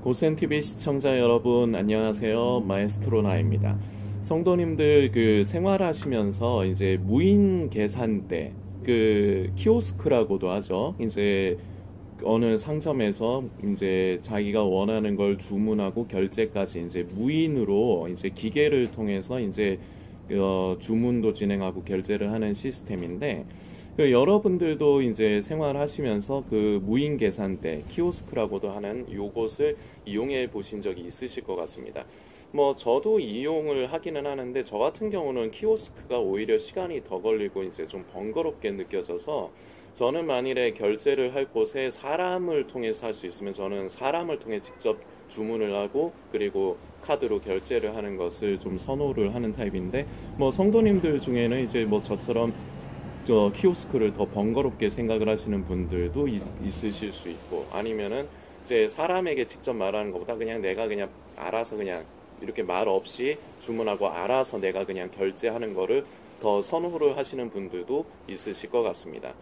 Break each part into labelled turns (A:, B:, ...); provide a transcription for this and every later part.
A: 고센TV 시청자 여러분 안녕하세요. 마에스트로 나입니다. 성도님들 생활하시면서 이제 무인 계산대 키오스크라고도 하죠. 이제 어느 상점에서 이제 자기가 원하는 걸 주문하고 결제까지 이제 무인으로 이제 기계를 통해서 이제 주문도 진행하고 결제를 하는 시스템인데, 여러분들도 이제 생활하시면서 무인 계산대 키오스크라고도 하는 요것을 이용해 보신 적이 있으실 것 같습니다. 뭐 저도 이용을 하기는 하는데, 저 같은 경우는 키오스크가 오히려 시간이 더 걸리고 이제 좀 번거롭게 느껴져서, 저는 만일에 결제를 할 곳에 사람을 통해서 할 수 있으면 저는 사람을 통해 직접 주문을 하고 그리고 카드로 결제를 하는 것을 좀 선호를 하는 타입인데, 뭐 성도님들 중에는 이제 뭐 저처럼 키오스크를 더 번거롭게 생각을 하시는 분들도 있으실 수 있고, 아니면은 이제 사람에게 직접 말하는 것보다 그냥 내가 그냥 알아서 그냥 이렇게 말 없이 주문하고 알아서 내가 그냥 결제하는 거를 더 선호를 하시는 분들도 있으실 것 같습니다.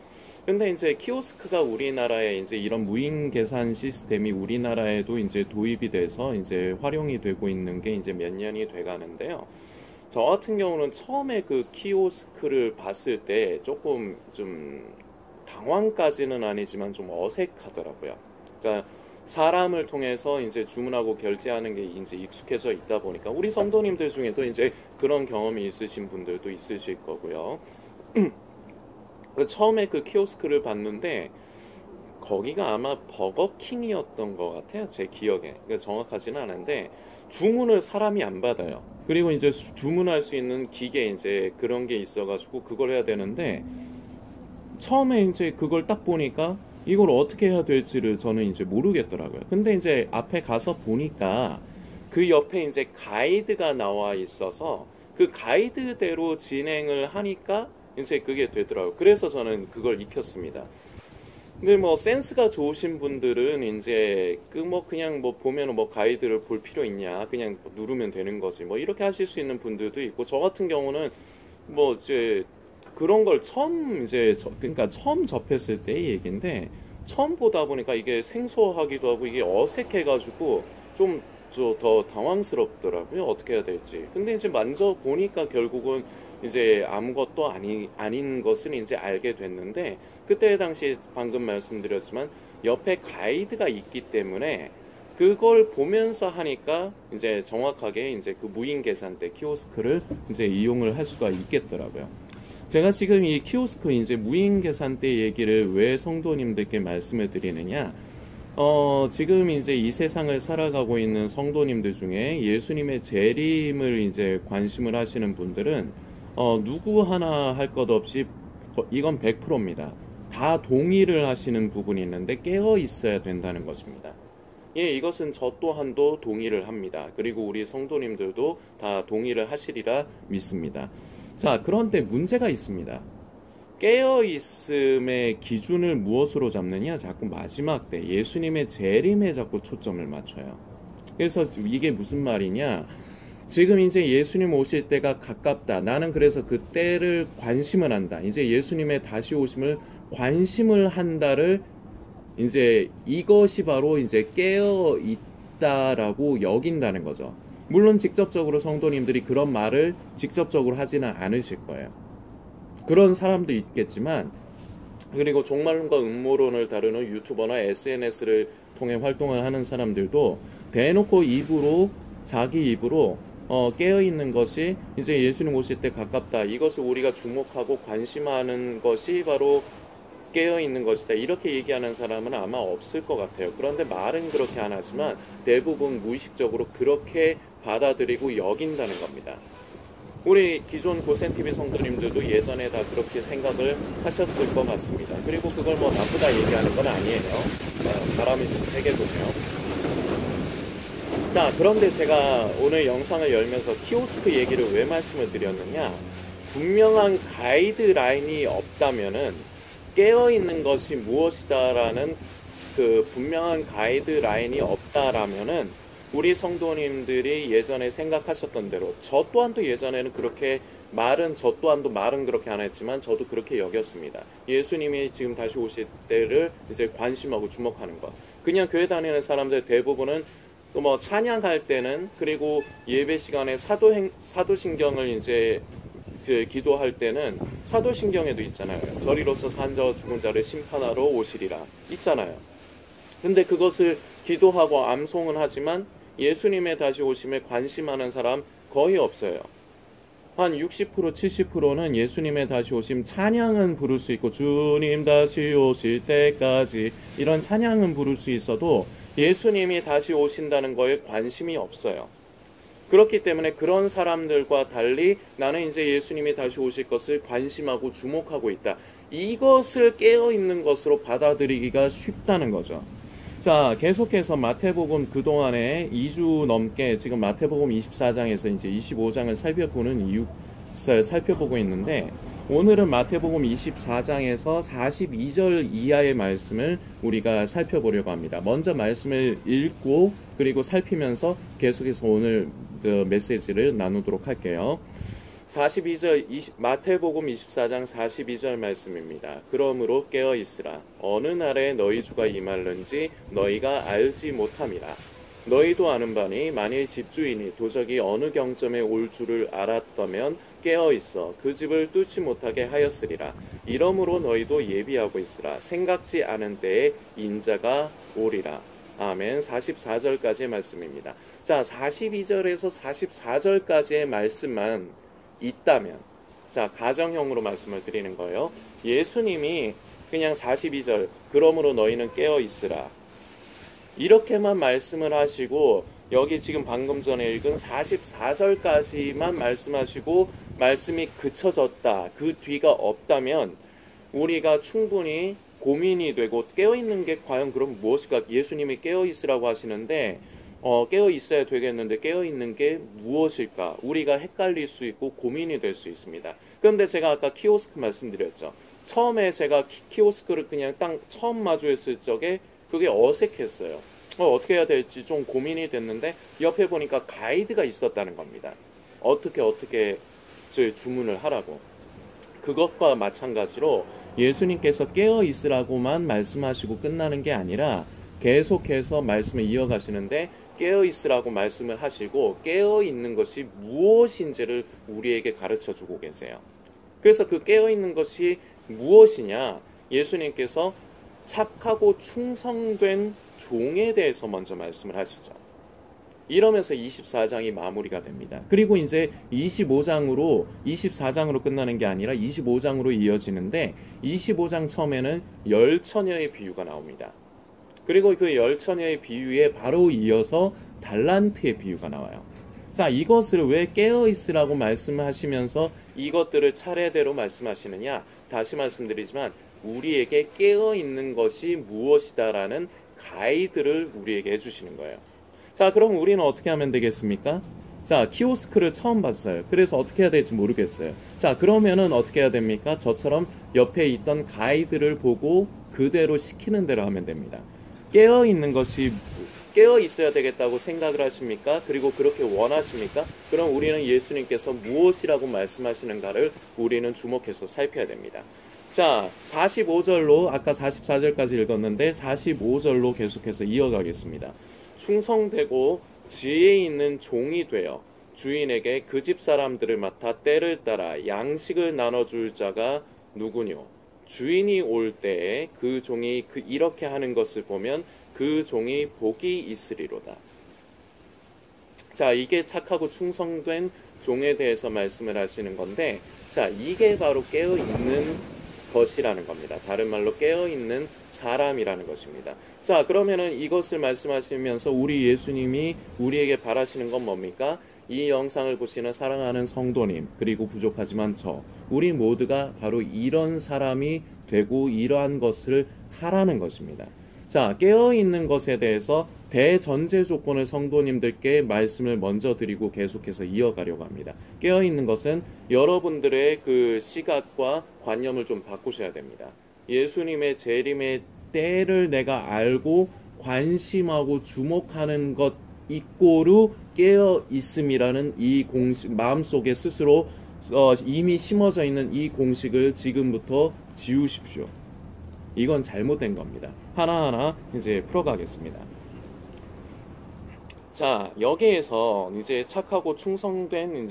A: 근데 이제 키오스크가 우리나라에 이제 이런 무인 계산 시스템이 우리나라에도 이제 도입이 돼서 이제 활용이 되고 있는 게 이제 몇 년이 돼 가는데요. 저 같은 경우는 처음에 키오스크를 봤을 때 조금 좀 당황까지는 아니지만 좀 어색하더라고요. 그러니까 사람을 통해서 이제 주문하고 결제하는 게 이제 익숙해져 있다 보니까, 우리 성도님들 중에도 이제 그런 경험이 있으신 분들도 있으실 거고요. 처음에 키오스크를 봤는데 거기가 아마 버거킹이었던 것 같아요, 제 기억에. 그러니까 정확하지는 않은데 주문을 사람이 안 받아요. 그리고 이제 주문할 수 있는 기계 이제 그런 게 있어가지고 그걸 해야 되는데, 처음에 이제 그걸 딱 보니까 이걸 어떻게 해야 될지를 저는 이제 모르겠더라고요. 근데 이제 앞에 가서 보니까 그 옆에 이제 가이드가 나와 있어서 그 가이드대로 진행을 하니까 이제 그게 되더라고요. 그래서 저는 그걸 익혔습니다. 근데 뭐 센스가 좋으신 분들은 이제 그냥 보면은 가이드를 볼 필요 있냐, 그냥 누르면 되는 거지 뭐 이렇게 하실 수 있는 분들도 있고, 저 같은 경우는 뭐 이제 그런 걸 그러니까 처음 접했을 때의 얘기인데, 처음 보다 보니까 이게 생소하기도 하고 이게 어색해가지고 좀 더 당황스럽더라고요. 어떻게 해야 될지. 근데 이제 만져 보니까 결국은 이제 아무것도 아닌 것은 이제 알게 됐는데, 그때 당시 방금 말씀드렸지만 옆에 가이드가 있기 때문에 그걸 보면서 하니까 이제 정확하게 이제 무인 계산대 키오스크를 이제 이용을 할 수가 있겠더라고요. 제가 지금 이 키오스크 이제 무인 계산대 얘기를 왜 성도님들께 말씀을 드리느냐? 지금 이제 이 세상을 살아가고 있는 성도님들 중에 예수님의 재림을 이제 관심을 하시는 분들은 누구 하나 할 것 없이 이건 100%입니다. 다 동의를 하시는 부분이 있는데 깨어 있어야 된다는 것입니다. 예, 이것은 저 또한도 동의를 합니다. 그리고 우리 성도님들도 다 동의를 하시리라 믿습니다. 자, 그런데 문제가 있습니다. 깨어있음의 기준을 무엇으로 잡느냐? 자꾸 마지막 때 예수님의 재림에 자꾸 초점을 맞춰요. 그래서 이게 무슨 말이냐? 지금 이제 예수님 오실 때가 가깝다. 나는 그래서 그 때를 관심을 한다. 이제 예수님의 다시 오심을 관심을 한다를 이제 이것이 바로 이제 깨어 있다라고 여긴다는 거죠. 물론 직접적으로 성도님들이 그런 말을 직접적으로 하지는 않으실 거예요. 그런 사람도 있겠지만, 그리고 종말론과 음모론을 다루는 유튜버나 SNS를 통해 활동을 하는 사람들도 대놓고 자기 입으로 깨어있는 것이 이제 예수님 오실 때 가깝다, 이것을 우리가 주목하고 관심하는 것이 바로 깨어있는 것이다, 이렇게 얘기하는 사람은 아마 없을 것 같아요. 그런데 말은 그렇게 안 하지만 대부분 무의식적으로 그렇게 받아들이고 여긴다는 겁니다. 우리 기존 고센TV 성도님들도 예전에 다 그렇게 생각을 하셨을 것 같습니다. 그리고 그걸 뭐 나쁘다 얘기하는 건 아니에요. 바람이 좀 세게 도네요. 자, 그런데 제가 오늘 영상을 열면서 키오스크 얘기를 왜 말씀을 드렸느냐? 분명한 가이드라인이 없다면은 깨어있는 것이 무엇이다라는 분명한 가이드라인이 없다라면은 우리 성도님들이 예전에 생각하셨던 대로, 저 또한도 예전에는 저 또한도 말은 그렇게 안 했지만 저도 그렇게 여겼습니다. 예수님이 지금 다시 오실 때를 이제 관심하고 주목하는 것. 그냥 교회 다니는 사람들 대부분은 또 뭐 찬양할 때는, 그리고 예배 시간에 사도신경을 이제 그 기도할 때는 사도신경에도 있잖아요. 저리로서 산 자와 죽은 자를 심판하러 오시리라 있잖아요. 근데 그것을 기도하고 암송은 하지만 예수님의 다시 오심에 관심하는 사람 거의 없어요. 한 60%, 70%는 예수님의 다시 오심 찬양은 부를 수 있고, 주님 다시 오실 때까지 이런 찬양은 부를 수 있어도 예수님이 다시 오신다는 거에 관심이 없어요. 그렇기 때문에 그런 사람들과 달리 나는 이제 예수님이 다시 오실 것을 관심하고 주목하고 있다, 이것을 깨어있는 것으로 받아들이기가 쉽다는 거죠. 자, 계속해서 마태복음 그동안에 2주 넘게 지금 마태복음 24장에서 이제 25장을 살펴보고 있는데, 오늘은 마태복음 24장에서 42절 이하의 말씀을 우리가 살펴보려고 합니다. 먼저 말씀을 읽고 그리고 살피면서 계속해서 오늘 그 메시지를 나누도록 할게요. 42절 마태복음 24장 42절 말씀입니다. 그러므로 깨어 있으라. 어느 날에 너희 주가 임할는지 너희가 알지 못함이라. 너희도 아는 바니 만일 집주인이 도적이 어느 경점에 올 줄을 알았다면 깨어 있어 그 집을 뚫지 못하게 하였으리라. 이러므로 너희도 예비하고 있으라. 생각지 않은 때에 인자가 오리라. 아멘. 44절까지의 말씀입니다. 자, 42절에서 44절까지의 말씀만 있다면, 자, 가정형으로 말씀을 드리는 거예요. 예수님이 그냥 42절 그러므로 너희는 깨어 있으라 이렇게만 말씀을 하시고, 여기 지금 방금 전에 읽은 44절까지만 말씀하시고 말씀이 그쳐졌다, 그 뒤가 없다면 우리가 충분히 고민이 되고, 깨어있는 게 과연 그럼 무엇일까? 예수님이 깨어있으라고 하시는데 깨어있어야 되겠는데 깨어있는 게 무엇일까? 우리가 헷갈릴 수 있고 고민이 될 수 있습니다. 그런데 제가 아까 키오스크 말씀드렸죠. 처음에 제가 키오스크를 그냥 딱 처음 마주했을 적에 그게 어색했어요. 어떻게 해야 될지 좀 고민이 됐는데 옆에 보니까 가이드가 있었다는 겁니다. 어떻게 주문을 하라고. 그것과 마찬가지로 예수님께서 깨어있으라고만 말씀하시고 끝나는 게 아니라 계속해서 말씀을 이어가시는데, 깨어있으라고 말씀을 하시고 깨어있는 것이 무엇인지를 우리에게 가르쳐주고 계세요. 그래서 그 깨어있는 것이 무엇이냐, 예수님께서 착하고 충성된 종에 대해서 먼저 말씀을 하시죠. 이러면서 24장이 마무리가 됩니다. 그리고 이제 24장으로 끝나는 게 아니라 25장으로 이어지는데, 25장 처음에는 10처녀의 비유가 나옵니다. 그리고 그 10처녀의 비유에 바로 이어서 달란트의 비유가 나와요. 자, 이것을 왜 깨어있으라고 말씀하시면서 이것들을 차례대로 말씀하시느냐? 다시 말씀드리지만 우리에게 깨어있는 것이 무엇이다라는 가이드를 우리에게 해주시는 거예요. 자, 그럼 우리는 어떻게 하면 되겠습니까? 자, 키오스크를 처음 봤어요. 그래서 어떻게 해야 될지 모르겠어요. 자, 그러면은 어떻게 해야 됩니까? 저처럼 옆에 있던 가이드를 보고 그대로 시키는 대로 하면 됩니다. 깨어있는 것이 깨어 있어야 되겠다고 생각을 하십니까? 그리고 그렇게 원하십니까? 그럼 우리는 예수님께서 무엇이라고 말씀하시는가를 우리는 주목해서 살펴야 됩니다. 자, 45절로 아까 44절까지 읽었는데 45절로 계속해서 이어가겠습니다. 충성되고 지혜 있는 종이 되어 주인에게 그 집 사람들을 맡아 때를 따라 양식을 나눠줄 자가 누구뇨? 주인이 올 때에 그 종이 이렇게 하는 것을 보면 그 종이 복이 있으리로다. 자, 이게 착하고 충성된 종에 대해서 말씀을 하시는 건데, 자, 이게 바로 깨어있는 것이라는 겁니다. 다른 말로 깨어있는 사람이라는 것입니다. 자, 그러면은 이것을 말씀하시면서 우리 예수님이 우리에게 바라시는 건 뭡니까? 이 영상을 보시는 사랑하는 성도님, 그리고 부족하지만 우리 모두가 바로 이런 사람이 되고 이러한 것을 하라는 것입니다. 자, 깨어있는 것에 대해서 대전제 조건을 성도님들께 말씀을 먼저 드리고 계속해서 이어가려고 합니다. 깨어있는 것은 여러분들의 그 시각과 관념을 좀 바꾸셔야 됩니다. 예수님의 재림의 때를 내가 알고 관심하고 주목하는 것 이꼬르 깨어있음이라는 이 공식, 마음속에 스스로 이미 심어져 있는 이 공식을 지금부터 지우십시오. 이건 잘못된 겁니다. 하나하나 이제 풀어가겠습니다. 자, 여기에서 이제 착하고 충성되고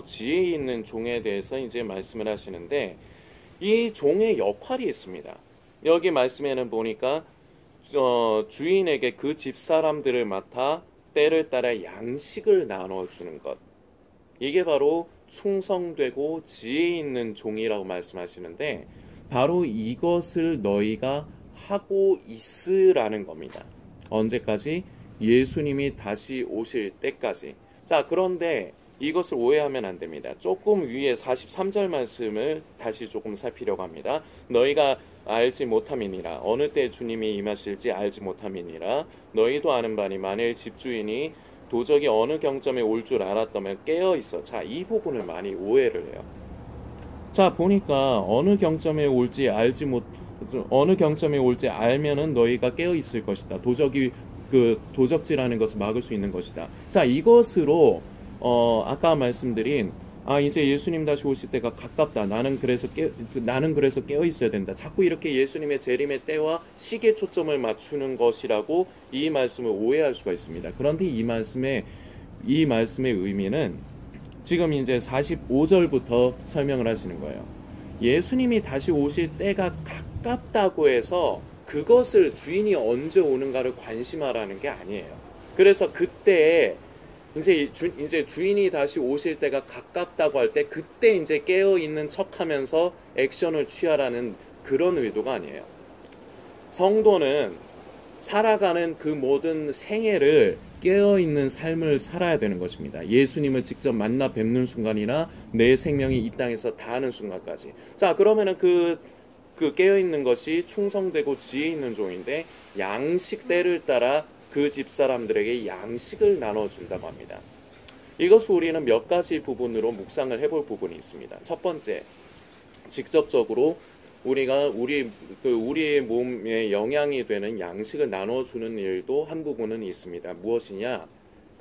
A: 지혜 있는 종에 대해서 이제 말씀을 하시는데, 이 종의 역할이 있습니다. 여기 말씀에는 보니까 주인에게 그 집 사람들을 맡아 때를 따라 양식을 나눠주는 것. 이게 바로 충성되고 지혜 있는 종이라고 말씀하시는데, 바로 이것을 너희가 하고 있으라는 겁니다. 언제까지? 예수님이 다시 오실 때까지. 자, 그런데 이것을 오해하면 안 됩니다. 조금 위에 43절 말씀을 다시 조금 살피려고 합니다. 너희가 알지 못함이니라. 어느 때 주님이 임하실지 알지 못함이니라. 너희도 아는 바니 만일 집주인이 도적이 어느 경점에 올 줄 알았다면 깨어 있어. 자, 이 부분을 많이 오해를 해요. 자, 보니까 어느 경점에 올지 알면은 너희가 깨어 있을 것이다. 도적질하는 것을 막을 수 있는 것이다. 자, 이것으로 아까 말씀드린 이제 예수님 다시 오실 때가 가깝다. 나는 그래서 깨어 있어야 된다. 자꾸 이렇게 예수님의 재림의 때와 시기에 초점을 맞추는 것이라고 이 말씀을 오해할 수가 있습니다. 그런데 이 말씀의 의미는 지금 이제 45절부터 설명을 하시는 거예요. 예수님이 다시 오실 때가 가깝다고 해서 그것을 주인이 언제 오는가를 관심하라는 게 아니에요. 그래서 그때 이제 주인이 다시 오실 때가 가깝다고 할 때 그때 이제 깨어 있는 척하면서 액션을 취하라는 그런 의도가 아니에요. 성도는 살아가는 그 모든 생애를 깨어 있는 삶을 살아야 되는 것입니다. 예수님을 직접 만나 뵙는 순간이나 내 생명이 이 땅에서 다하는 순간까지. 자, 그러면은 그 깨어 있는 것이 충성되고 지혜 있는 종인데, 양식 때를 따라 그 집 사람들에게 양식을 나눠준다고 합니다. 이것을 우리는 몇 가지 부분으로 묵상을 해볼 부분이 있습니다. 첫 번째, 직접적으로 우리가 우리의 몸에 영향이 되는 양식을 나눠주는 일도 한 부분은 있습니다. 무엇이냐?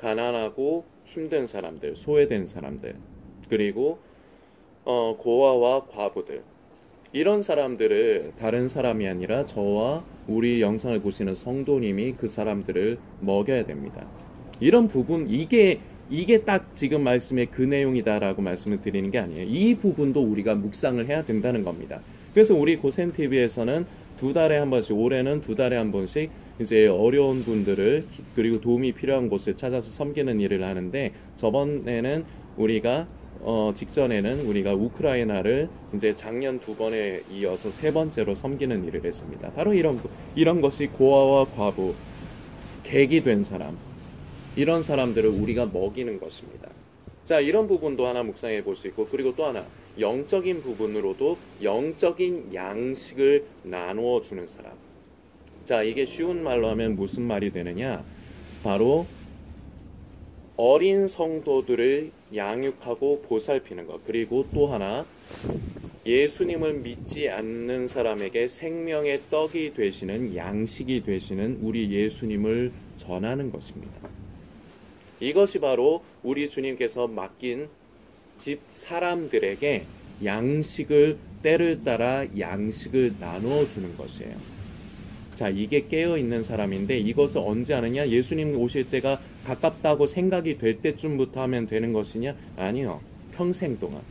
A: 가난하고 힘든 사람들, 소외된 사람들, 그리고 고아와 과부들, 이런 사람들을 다른 사람이 아니라 저와 우리 영상을 보시는 성도님이 그 사람들을 먹여야 됩니다. 이런 부분, 이게 딱 지금 말씀의 그 내용이다라고 말씀을 드리는 게 아니에요. 이 부분도 우리가 묵상을 해야 된다는 겁니다. 그래서 우리 고센TV에서는 2달에 한 번씩, 올해는 2달에 한 번씩 이제 어려운 분들을 그리고 도움이 필요한 곳을 찾아서 섬기는 일을 하는데, 저번에는 우리가 직전에는 우리가 우크라이나를 이제 작년 2번에 이어서 3번째로 섬기는 일을 했습니다. 바로 이런 것이 고아와 과부, 객이 된 사람, 이런 사람들을 우리가 먹이는 것입니다. 자, 이런 부분도 하나 묵상해 볼 수 있고, 그리고 또 하나 영적인 부분으로도 영적인 양식을 나누어 주는 사람. 자, 이게 쉬운 말로 하면 무슨 말이 되느냐? 바로 어린 성도들을 양육하고 보살피는 것. 그리고 또 하나, 예수님을 믿지 않는 사람에게 생명의 떡이 되시는, 양식이 되시는 우리 예수님을 전하는 것입니다. 이것이 바로 우리 주님께서 맡긴 집 사람들에게 때를 따라 양식을 나누어 주는 것이에요. 자, 이게 깨어있는 사람인데, 이것을 언제 하느냐? 예수님 오실 때가 가깝다고 생각이 될 때쯤부터 하면 되는 것이냐? 아니요. 평생 동안.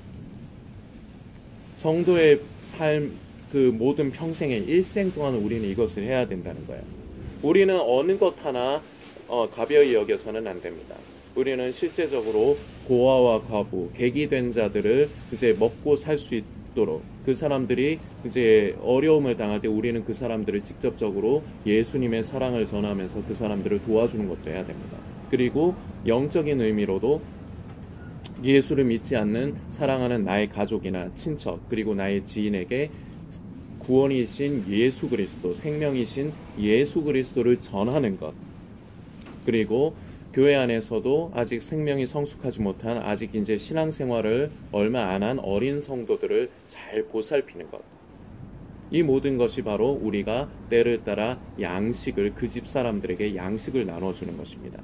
A: 성도의 삶, 그 모든 평생의 일생 동안 우리는 이것을 해야 된다는 거예요. 우리는 어느 것 하나 가벼이 여겨서는 안 됩니다. 우리는 실제적으로 고아와 과부, 객이 된 자들을 이제 먹고 살 수 있도록, 그 사람들이 이제 어려움을 당할 때 우리는 그 사람들을 직접적으로 예수님의 사랑을 전하면서 그 사람들을 도와주는 것도 해야 됩니다. 그리고 영적인 의미로도 예수를 믿지 않는 사랑하는 나의 가족이나 친척, 그리고 나의 지인에게 구원이신 예수 그리스도, 생명이신 예수 그리스도를 전하는 것. 그리고 교회 안에서도 아직 생명이 성숙하지 못한, 아직 이제 신앙생활을 얼마 안 한 어린 성도들을 잘 보살피는 것. 이 모든 것이 바로 우리가 때를 따라 그 집 사람들에게 양식을 나눠주는 것입니다.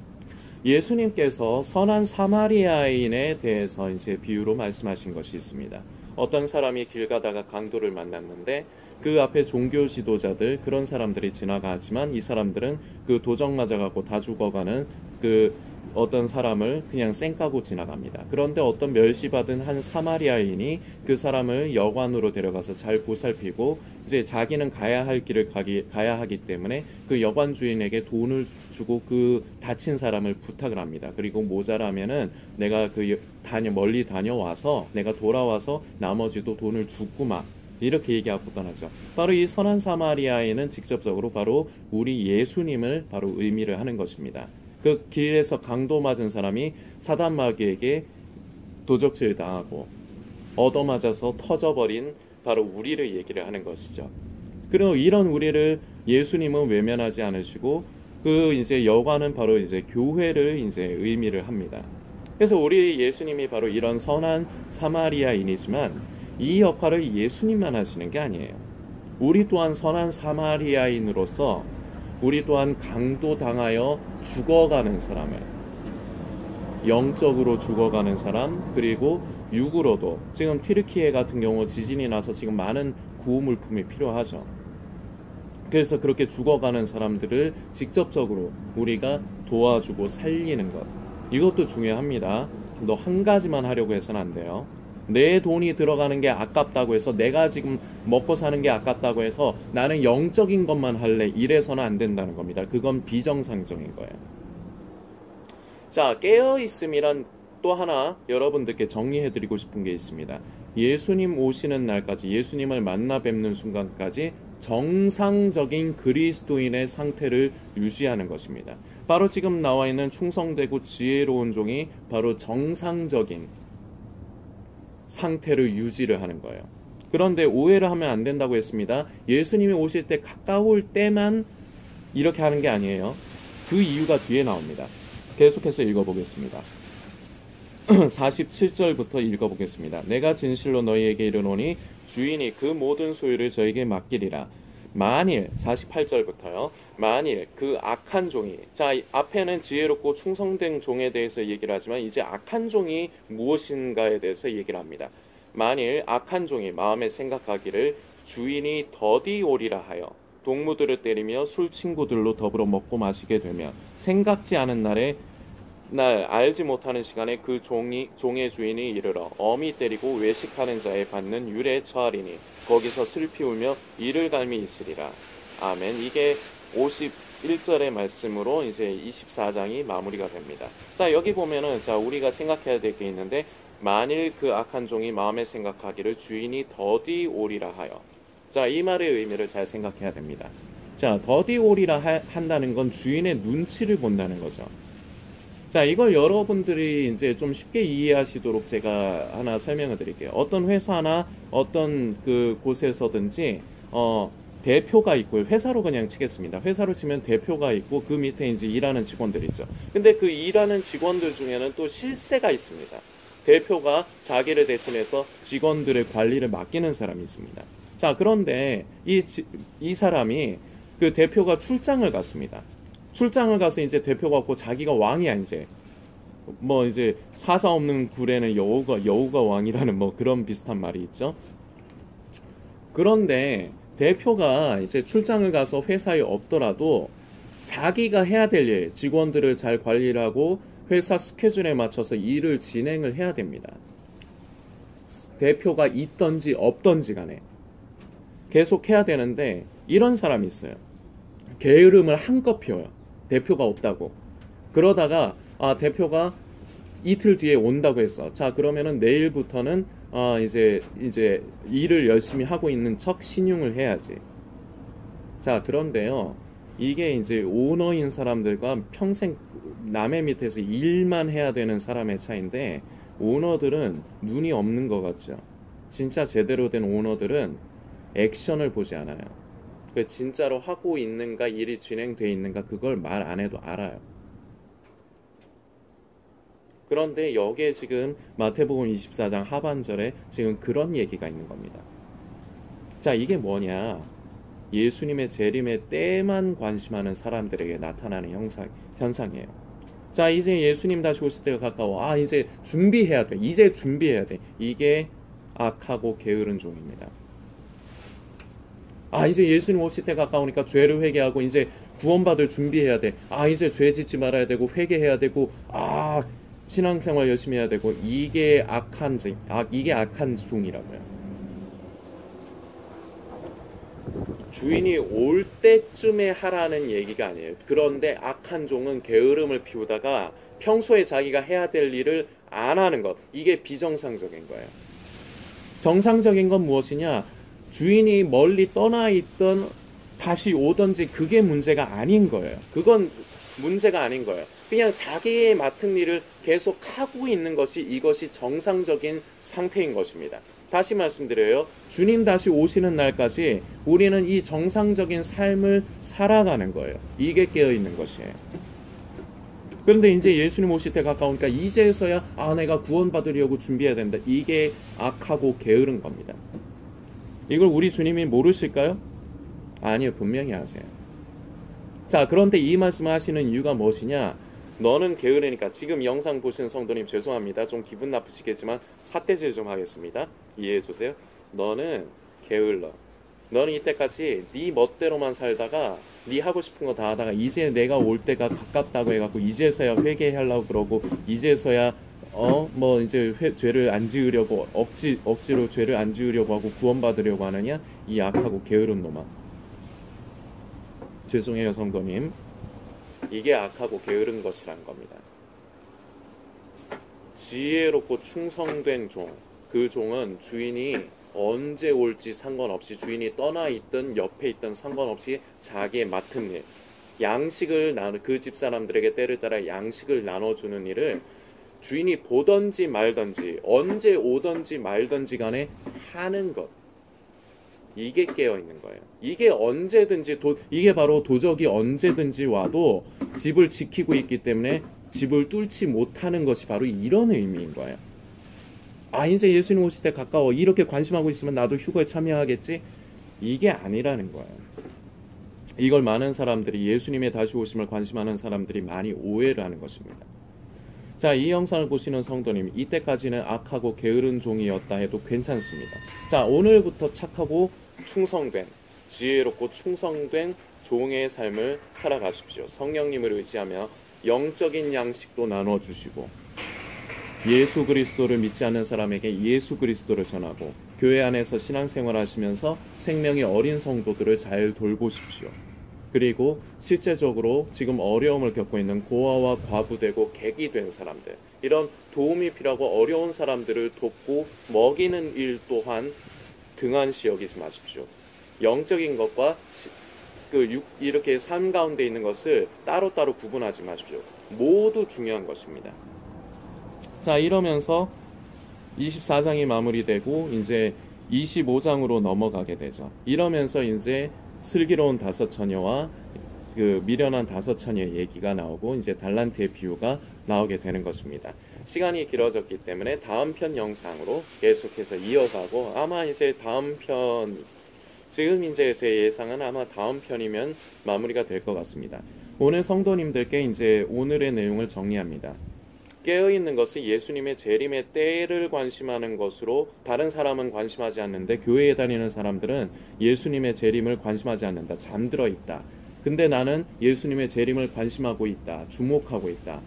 A: 예수님께서 선한 사마리아인에 대해서 이제 비유로 말씀하신 것이 있습니다. 어떤 사람이 길 가다가 강도를 만났는데 그 앞에 종교 지도자들 그런 사람들이 지나가지만 이 사람들은 그 도적 맞아갖고 다 죽어가는 그 어떤 사람을 그냥 쌩까고 지나갑니다. 그런데 어떤 멸시받은 한 사마리아인이 그 사람을 여관으로 데려가서 잘 보살피고 이제 자기는 가야 할 길을 가야 하기 때문에 그 여관 주인에게 돈을 주고 그 다친 사람을 부탁을 합니다. 그리고 모자라면은 내가 멀리 다녀와서 내가 돌아와서 나머지도 돈을 주구만 이렇게 얘기하고 떠나죠. 바로 이 선한 사마리아인은 직접적으로 바로 우리 예수님을 바로 의미를 하는 것입니다. 그 길에서 강도 맞은 사람이 사단 마귀에게 도적질 당하고 얻어맞아서 터져버린 바로 우리를 얘기를 하는 것이죠. 그리고 이런 우리를 예수님은 외면하지 않으시고 그 이제 여관은 바로 이제 교회를 이제 의미를 합니다. 그래서 우리 예수님이 바로 이런 선한 사마리아인이지만 이 역할을 예수님만 하시는 게 아니에요. 우리 또한 선한 사마리아인으로서 우리 또한 강도당하여 죽어가는 사람을 영적으로 죽어가는 사람 그리고 육으로도 지금 튀르키예 같은 경우 지진이 나서 지금 많은 구호 물품이 필요하죠. 그래서 그렇게 죽어가는 사람들을 직접적으로 우리가 도와주고 살리는 것 이것도 중요합니다. 너 한 가지만 하려고 해서는 안 돼요. 내 돈이 들어가는 게 아깝다고 해서 내가 지금 먹고 사는 게 아깝다고 해서 나는 영적인 것만 할래 이래서는 안 된다는 겁니다. 그건 비정상적인 거예요. 자, 깨어있음이란 또 하나 여러분들께 정리해드리고 싶은 게 있습니다. 예수님 오시는 날까지 예수님을 만나 뵙는 순간까지 정상적인 그리스도인의 상태를 유지하는 것입니다. 바로 지금 나와 있는 충성되고 지혜로운 종이 바로 정상적인 상태를 유지를 하는 거예요. 그런데 오해를 하면 안 된다고 했습니다. 예수님이 오실 때 가까울 때만 이렇게 하는 게 아니에요. 그 이유가 뒤에 나옵니다. 계속해서 읽어보겠습니다. 47절부터 읽어보겠습니다. 내가 진실로 너희에게 이르노니 주인이 그 모든 소유를 저에게 맡기리라. 만일 48절부터요. 만일 그 악한 종이 자 앞에는 지혜롭고 충성된 종에 대해서 얘기를 하지만 이제 악한 종이 무엇인가에 대해서 얘기를 합니다. 만일 악한 종이 마음에 생각하기를 주인이 더디 오리라 하여 동무들을 때리며 술 친구들로 더불어 먹고 마시게 되며 생각지 않은 날 알지 못하는 시간에 그 종의 주인이 이르러 엄히 때리고 외식하는 자에 받는 율에 처하리니 거기서 슬피 울며 이를 갈미 있으리라. 아멘. 이게 51절의 말씀으로 이제 24장이 마무리가 됩니다. 자, 여기 보면은 자, 우리가 생각해야 될 게 있는데 만일 그 악한 종이 마음에 생각하기를 주인이 더디 오리라 하여. 자, 이 말의 의미를 잘 생각해야 됩니다. 자, 더디 오리라 한다는 건 주인의 눈치를 본다는 거죠. 자, 이걸 여러분들이 이제 좀 쉽게 이해하시도록 제가 하나 설명을 드릴게요. 어떤 회사나 어떤 그 곳에서든지 대표가 있고 회사로 그냥 치겠습니다. 회사로 치면 대표가 있고 그 밑에 이제 일하는 직원들 있죠. 근데 그 일하는 직원들 중에는 또 실세가 있습니다. 대표가 자기를 대신해서 직원들의 관리를 맡기는 사람이 있습니다. 자, 그런데 이 사람이 그 대표가 출장을 갔습니다. 출장을 가서 이제 대표가 없고 자기가 왕이야 이제 뭐 이제 사사 없는 굴에는 여우가 왕이라는 뭐 그런 비슷한 말이 있죠. 그런데 대표가 이제 출장을 가서 회사에 없더라도 자기가 해야 될 일, 직원들을 잘 관리를 하고 회사 스케줄에 맞춰서 일을 진행을 해야 됩니다. 대표가 있던지 없던지 간에 계속 해야 되는데 이런 사람이 있어요. 게으름을 한껏 피워요. 대표가 없다고. 그러다가 대표가 이틀 뒤에 온다고 했어. 자, 그러면은 내일부터는 이제 일을 열심히 하고 있는 척 신용을 해야지. 자, 그런데요. 이게 이제 오너인 사람들과 평생 남의 밑에서 일만 해야 되는 사람의 차이인데 오너들은 눈이 없는 것 같죠. 진짜 제대로 된 오너들은 액션을 보지 않아요. 진짜로 하고 있는가 일이 진행되어 있는가 그걸 말 안 해도 알아요. 그런데 여기에 지금 마태복음 24장 하반절에 지금 그런 얘기가 있는 겁니다. 자, 이게 뭐냐? 예수님의 재림의 때만 관심하는 사람들에게 나타나는 현상이에요. 자, 이제 예수님 다시 오실 때가 가까워. 이제 준비해야 돼. 이제 준비해야 돼. 이게 악하고 게으른 종입니다. 아, 이제 예수님 오실 때 가까우니까 죄를 회개하고 이제 구원받을 준비해야 돼. 아, 이제 죄 짓지 말아야 되고 회개해야 되고, 아, 신앙생활 열심히 해야 되고. 이게 악한 종이라고요. 주인이 올 때쯤에 하라는 얘기가 아니에요. 그런데 악한 종은 게으름을 피우다가 평소에 자기가 해야 될 일을 안 하는 것. 이게 비정상적인 거예요. 정상적인 건 무엇이냐? 주인이 멀리 떠나 있던 다시 오든지 그게 문제가 아닌 거예요. 그건 문제가 아닌 거예요. 그냥 자기의 맡은 일을 계속 하고 있는 것이 이것이 정상적인 상태인 것입니다. 다시 말씀드려요. 주님 다시 오시는 날까지 우리는 이 정상적인 삶을 살아가는 거예요. 이게 깨어있는 것이에요. 그런데 이제 예수님 오실 때 가까우니까 이제서야 내가 구원받으려고 준비해야 된다. 이게 악하고 게으른 겁니다. 이걸 우리 주님이 모르실까요? 아니요, 분명히 아세요. 자, 그런데 이 말씀을 하시는 이유가 무엇이냐? 너는 게으르니까. 지금 영상 보시는 성도님 죄송합니다. 좀 기분 나쁘시겠지만 삿대질 좀 하겠습니다. 이해해 주세요. 너는 게을러. 너는 이때까지 네 멋대로만 살다가 네 하고 싶은 거 다 하다가 이제 내가 올 때가 가깝다고 해갖고 이제서야 회개하려고 그러고 이제서야 뭐 이제 죄를 안 지으려고 억지로 죄를 안 지으려고 하고 구원받으려고 하느냐? 이 악하고 게으른 놈아. 죄송해요, 성도님. 이게 악하고 게으른 것이란 겁니다. 지혜롭고 충성된 종, 그 종은 주인이 언제 올지 상관없이, 주인이 떠나 있든 옆에 있든 상관없이 자기의 맡은 일, 양식을 그 집 사람들에게 때를 따라 양식을 나눠주는 일을 주인이 보든지 말든지 언제 오든지 말든지 간에 하는 것. 이게 깨어 있는 거예요. 이게 언제든지 이게 바로 도적이 언제든지 와도 집을 지키고 있기 때문에 집을 뚫지 못하는 것이 바로 이런 의미인 거예요. 아, 이제 예수님 오실 때 가까워. 이렇게 관심하고 있으면 나도 휴거에 참여하겠지? 이게 아니라는 거예요. 이걸 많은 사람들이, 예수님의 다시 오심을 관심하는 사람들이 많이 오해를 하는 것입니다. 자, 이 영상을 보시는 성도님, 이때까지는 악하고 게으른 종이었다 해도 괜찮습니다. 자, 오늘부터 착하고 충성된, 지혜롭고 충성된 종의 삶을 살아가십시오. 성령님을 의지하며 영적인 양식도 나눠주시고, 예수 그리스도를 믿지 않는 사람에게 예수 그리스도를 전하고, 교회 안에서 신앙생활 하시면서 생명이 어린 성도들을 잘 돌보십시오. 그리고 실제적으로 지금 어려움을 겪고 있는 고아와 과부되고 객이 된 사람들, 이런 도움이 필요하고 어려운 사람들을 돕고 먹이는 일 또한 등한시 여기지 마십시오. 영적인 것과 이렇게 삶 가운데 있는 것을 따로따로 구분하지 마십시오. 모두 중요한 것입니다. 자, 이러면서 24장이 마무리되고 이제 25장으로 넘어가게 되죠. 이러면서 이제 슬기로운 다섯 처녀와 그 미련한 다섯 처녀의 얘기가 나오고 이제 달란트의 비유가 나오게 되는 것입니다. 시간이 길어졌기 때문에 다음 편 영상으로 계속해서 이어가고, 아마 이제 다음 편, 지금 이제 제 예상은 아마 다음 편이면 마무리가 될 것 같습니다. 오늘 성도님들께 이제 오늘의 내용을 정리합니다. 깨어있는 것은 예수님의 재림의 때를 관심하는 것으로, 다른 사람은 관심하지 않는데 교회에 다니는 사람들은 예수님의 재림을 관심하지 않는다. 잠들어 있다. 근데 나는 예수님의 재림을 관심하고 있다. 주목하고 있다.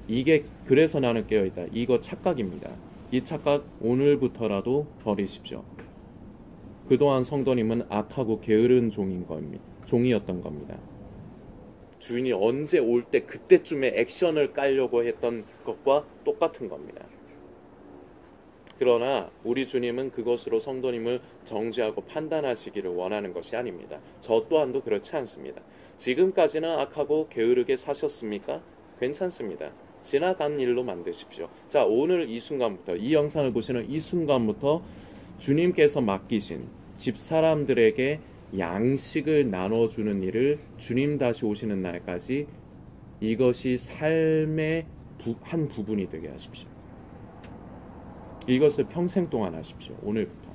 A: 이게 그래서 나는 깨어있다. 이거 착각입니다. 이 착각 오늘부터라도 버리십시오. 그동안 성도님은 악하고 게으른 종이었던 겁니다. 주인이 언제 올 때 그때쯤에 액션을 깔려고 했던 것과 똑같은 겁니다. 그러나 우리 주님은 그것으로 성도님을 정죄하고 판단하시기를 원하는 것이 아닙니다. 저 또한도 그렇지 않습니다. 지금까지는 악하고 게으르게 사셨습니까? 괜찮습니다. 지나간 일로 만드십시오. 자, 오늘 이 순간부터, 이 영상을 보시는 이 순간부터 주님께서 맡기신 집사람들에게 양식을 나눠주는 일을 주님 다시 오시는 날까지 이것이 삶의 한 부분이 되게 하십시오. 이것을 평생 동안 하십시오. 오늘부터.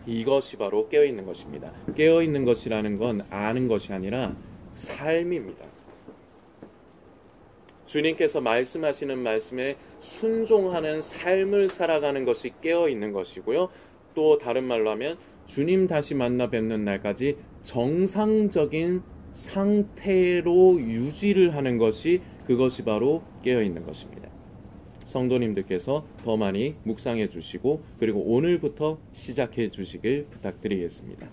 A: 이것이 바로 깨어있는 것입니다. 깨어있는 것이라는 건 아는 것이 아니라 삶입니다. 주님께서 말씀하시는 말씀에 순종하는 삶을 살아가는 것이 깨어있는 것이고요. 또 다른 말로 하면 주님 다시 만나 뵙는 날까지 정상적인 상태로 유지를 하는 것이 그것이 바로 깨어 있는 것입니다. 성도님들께서 더 많이 묵상해 주시고 그리고 오늘부터 시작해 주시길 부탁드리겠습니다.